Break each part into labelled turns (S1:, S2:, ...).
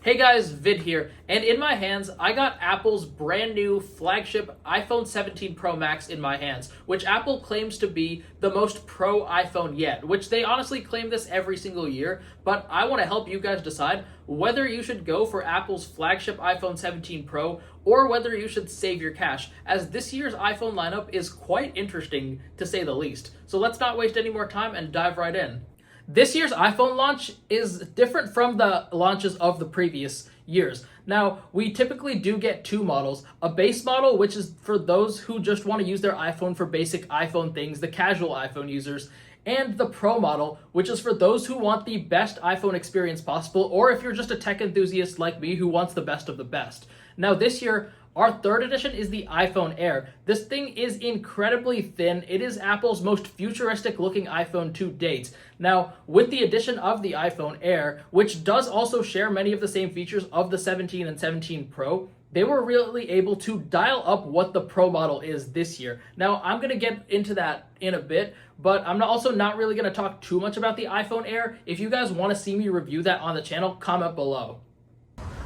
S1: Hey guys, Vid here, and in my hands, I got Apple's brand new flagship iPhone 17 Pro Max in my hands, which Apple claims to be the most pro iPhone yet, which they honestly claim this every single year, but I want to help you guys decide whether you should go for Apple's flagship iPhone 17 Pro or whether you should save your cash, as this year's iPhone lineup is quite interesting to say the least. So let's not waste any more time and dive right in. This year's iPhone launch is different from the launches of the previous years. Now, we typically do get two models. A base model, which is for those who just want to use their iPhone for basic iPhone things, the casual iPhone users, and the Pro model, which is for those who want the best iPhone experience possible, or if you're just a tech enthusiast like me who wants the best of the best. Now, this year, our third edition is the iPhone Air. This thing is incredibly thin. It is Apple's most futuristic looking iPhone to date. Now, with the addition of the iPhone Air, which does also share many of the same features of the 17 and 17 Pro, they were really able to dial up what the Pro model is this year. Now, I'm going to get into that in a bit, but I'm also not really going to talk too much about the iPhone Air. If you guys want to see me review that on the channel, comment below.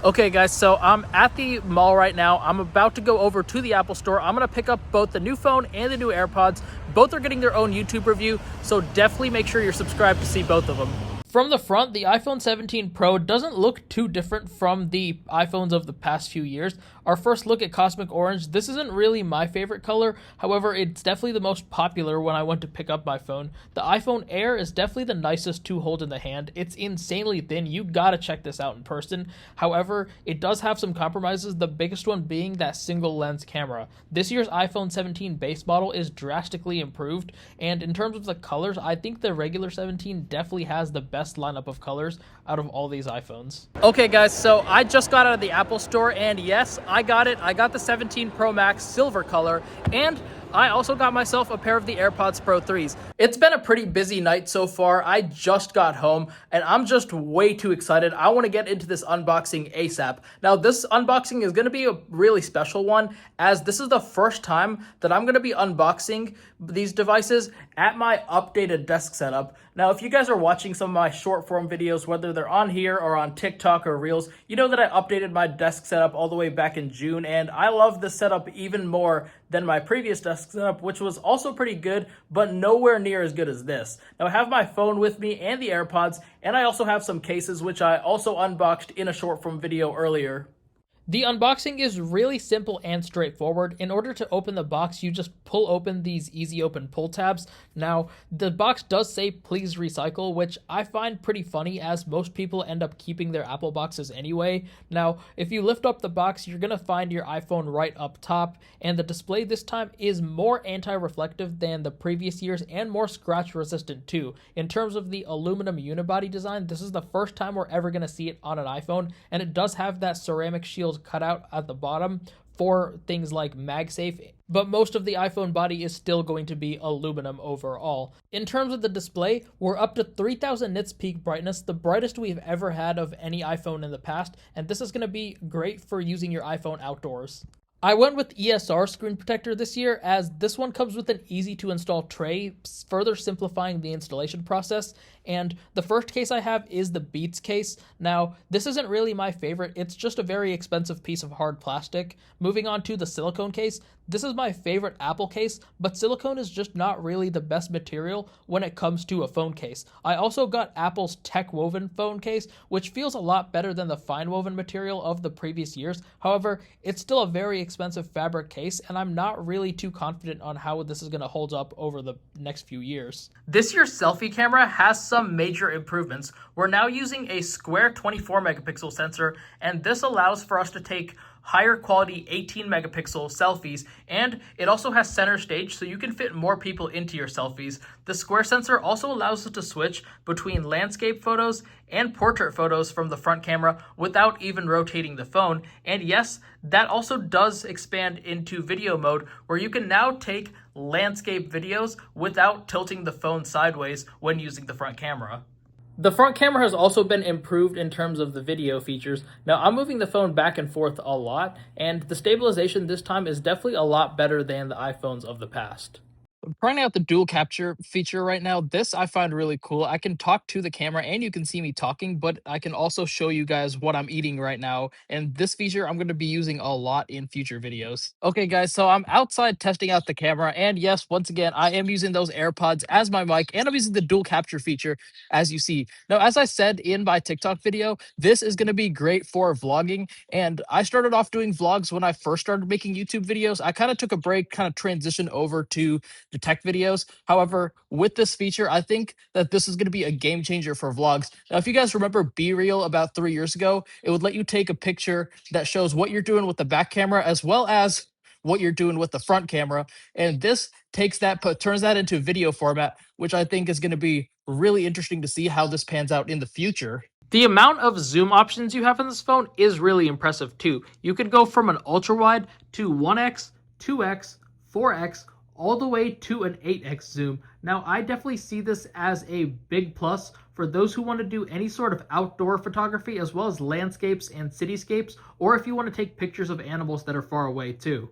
S1: Okay guys, so I'm at the mall right now. I'm about to go over to the Apple store. I'm gonna pick up both the new phone and the new AirPods. Both are getting their own YouTube review, so definitely make sure you're subscribed to see both of them. From the front, the iPhone 17 Pro doesn't look too different from the iPhones of the past few years. Our first look at Cosmic Orange, this isn't really my favorite color. However, it's definitely the most popular when I went to pick up my phone. The iPhone Air is definitely the nicest to hold in the hand. It's insanely thin. You gotta check this out in person. However, it does have some compromises, the biggest one being that single lens camera. This year's iPhone 17 base model is drastically improved, and in terms of the colors, I think the regular 17 definitely has the best lineup of colors out of all these iPhones. Okay guys, so I just got out of the Apple store, and yes, I got it. I got the 17 Pro Max silver color, and I also got myself a pair of the AirPods Pro 3s. It's been a pretty busy night so far. I just got home, and I'm just way too excited. I want to get into this unboxing ASAP. Now, this unboxing is going to be a really special one, as this is the first time that I'm going to be unboxing these devices at my updated desk setup. Now, if you guys are watching some of my short form videos, whether they're on here or on TikTok or Reels, you know that I updated my desk setup all the way back in June, and I love this setup even more than my previous desk setup, which was also pretty good, but nowhere near as good as this. Now, I have my phone with me and the AirPods, and I also have some cases, which I also unboxed in a short form video earlier. The unboxing is really simple and straightforward. In order to open the box, you just pull open these easy open pull tabs. Now, the box does say please recycle, which I find pretty funny, as most people end up keeping their Apple boxes anyway. Now, if you lift up the box, you're going to find your iPhone right up top, and the display this time is more anti-reflective than the previous years and more scratch resistant too. In terms of the aluminum unibody design, this is the first time we're ever going to see it on an iPhone, and it does have that ceramic shield cut out at the bottom for things like MagSafe, but most of the iPhone body is still going to be aluminum overall. In terms of the display, we're up to 3000 nits peak brightness, the brightest we've ever had of any iPhone in the past, and this is going to be great for using your iPhone outdoors. I went with ESR screen protector this year, as this one comes with an easy to install tray, further simplifying the installation process. And the first case I have is the Beats case. Now, this isn't really my favorite. It's just a very expensive piece of hard plastic. Moving on to the silicone case, this is my favorite Apple case, but silicone is just not really the best material when it comes to a phone case. I also got Apple's tech woven phone case, which feels a lot better than the fine woven material of the previous years. However, it's still a very expensive fabric case, and I'm not really too confident on how this is going to hold up over the next few years. This year's selfie camera has some major improvements. We're now using a square 24 megapixel sensor, and this allows for us to take higher quality 18 megapixel selfies, and it also has center stage, so you can fit more people into your selfies. The square sensor also allows us to switch between landscape photos and portrait photos from the front camera without even rotating the phone. And yes, that also does expand into video mode, where you can now take landscape videos without tilting the phone sideways when using the front camera. The front camera has also been improved in terms of the video features. Now, I'm moving the phone back and forth a lot, and the stabilization this time is definitely a lot better than the iPhones of the past.
S2: Trying out the dual capture feature right now. This I find really cool. I can talk to the camera and you can see me talking, but I can also show you guys what I'm eating right now. And this feature I'm going to be using a lot in future videos. Okay, guys, so I'm outside testing out the camera. And yes, once again, I am using those AirPods as my mic and I'm using the dual capture feature as you see. Now, as I said in my TikTok video, this is going to be great for vlogging. And I started off doing vlogs when I first started making YouTube videos. I kind of took a break, kind of transitioned over to the tech videos. However, with this feature, I think that this is going to be a game changer for vlogs. Now, if you guys remember Be Real about 3 years ago, it would let you take a picture that shows what you're doing with the back camera as well as what you're doing with the front camera. And this takes that, turns that into video format, which I think is going to be really interesting to see how this pans out in the future.
S1: The amount of zoom options you have on this phone is really impressive too. You can go from an ultra wide to 1x, 2x, 4x, all the way to an 8x zoom. Now, I definitely see this as a big plus for those who want to do any sort of outdoor photography as well as landscapes and cityscapes, or if you want to take pictures of animals that are far away too.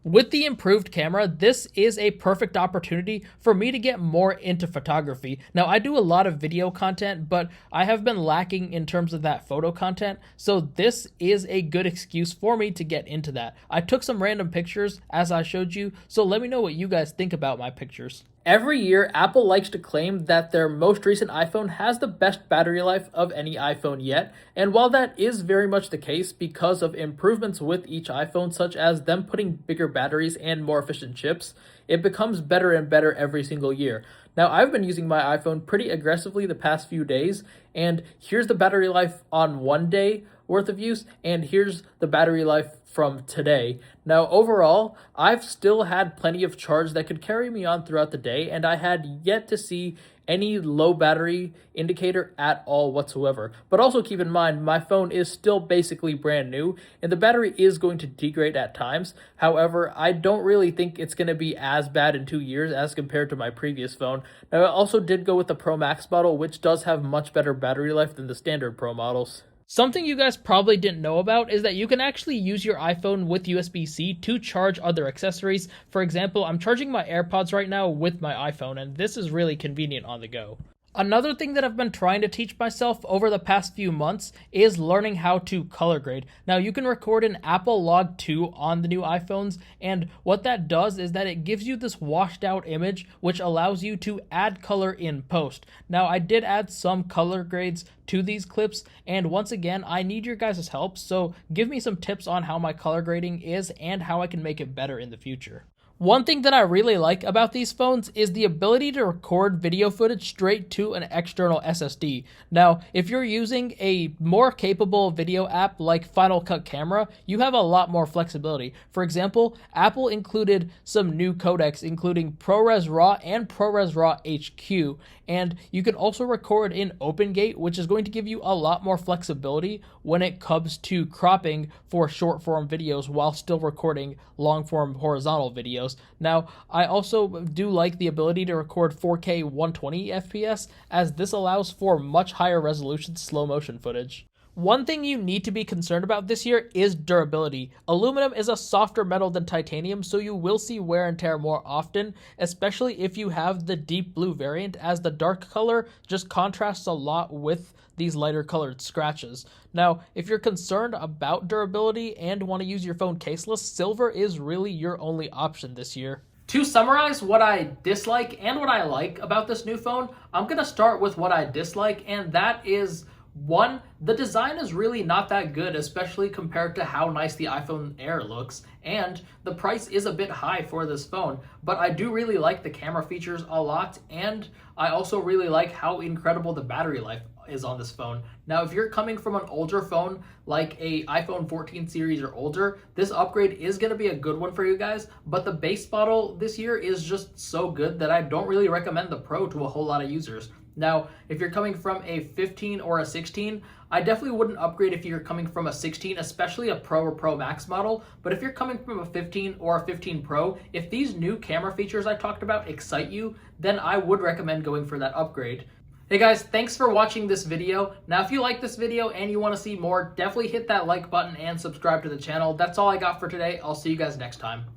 S1: With the improved camera, this is a perfect opportunity for me to get more into photography. Now, I do a lot of video content, but I have been lacking in terms of that photo content, so this is a good excuse for me to get into that. I took some random pictures as I showed you, so let me know what you guys think about my pictures. Every year, Apple likes to claim that their most recent iPhone has the best battery life of any iPhone yet, and while that is very much the case because of improvements with each iPhone, such as them putting bigger batteries and more efficient chips, it becomes better and better every single year. Now, I've been using my iPhone pretty aggressively the past few days, and here's the battery life on one day worth of use, and here's the battery life from today. Now, overall, I've still had plenty of charge that could carry me on throughout the day, and I had yet to see any low battery indicator at all whatsoever. But also keep in mind, my phone is still basically brand new, and the battery is going to degrade at times. However, I don't really think it's going to be as bad in 2 years as compared to my previous phone. Now, I also did go with the Pro Max model, which does have much better battery life than the standard Pro models. Something you guys probably didn't know about is that you can actually use your iPhone with USB-C to charge other accessories. For example, I'm charging my AirPods right now with my iPhone, and this is really convenient on the go. Another thing that I've been trying to teach myself over the past few months is learning how to color grade. Now, you can record an Apple Log 2 on the new iPhones, and what that does is that it gives you this washed out image, which allows you to add color in post. Now, I did add some color grades to these clips, and once again, I need your guys' help, so give me some tips on how my color grading is and how I can make it better in the future. One thing that I really like about these phones is the ability to record video footage straight to an external SSD. Now, if you're using a more capable video app like Final Cut Camera, you have a lot more flexibility. For example, Apple included some new codecs, including ProRes RAW and ProRes RAW HQ, and you can also record in OpenGate, which is going to give you a lot more flexibility when it comes to cropping for short form videos while still recording long form horizontal videos. Now, I also do like the ability to record 4K 120 FPS, as this allows for much higher resolution slow motion footage. One thing you need to be concerned about this year is durability. Aluminum is a softer metal than titanium, so you will see wear and tear more often, especially if you have the deep blue variant, as the dark color just contrasts a lot with these lighter colored scratches. Now, if you're concerned about durability and want to use your phone caseless, silver is really your only option this year. To summarize what I dislike and what I like about this new phone, I'm going to start with what I dislike, and that is, one, the design is really not that good, especially compared to how nice the iPhone Air looks, and the price is a bit high for this phone, but I do really like the camera features a lot, and I also really like how incredible the battery life is on this phone. Now, if you're coming from an older phone like a iPhone 14 series or older, this upgrade is going to be a good one for you guys, but the base model this year is just so good that I don't really recommend the Pro to a whole lot of users. Now, if you're coming from a 15 or a 16, I definitely wouldn't upgrade if you're coming from a 16, especially a Pro or Pro Max model. But if you're coming from a 15 or a 15 Pro, if these new camera features I talked about excite you, then I would recommend going for that upgrade. Hey guys, thanks for watching this video. Now, if you like this video and you want to see more, definitely hit that like button and subscribe to the channel. That's all I got for today. I'll see you guys next time.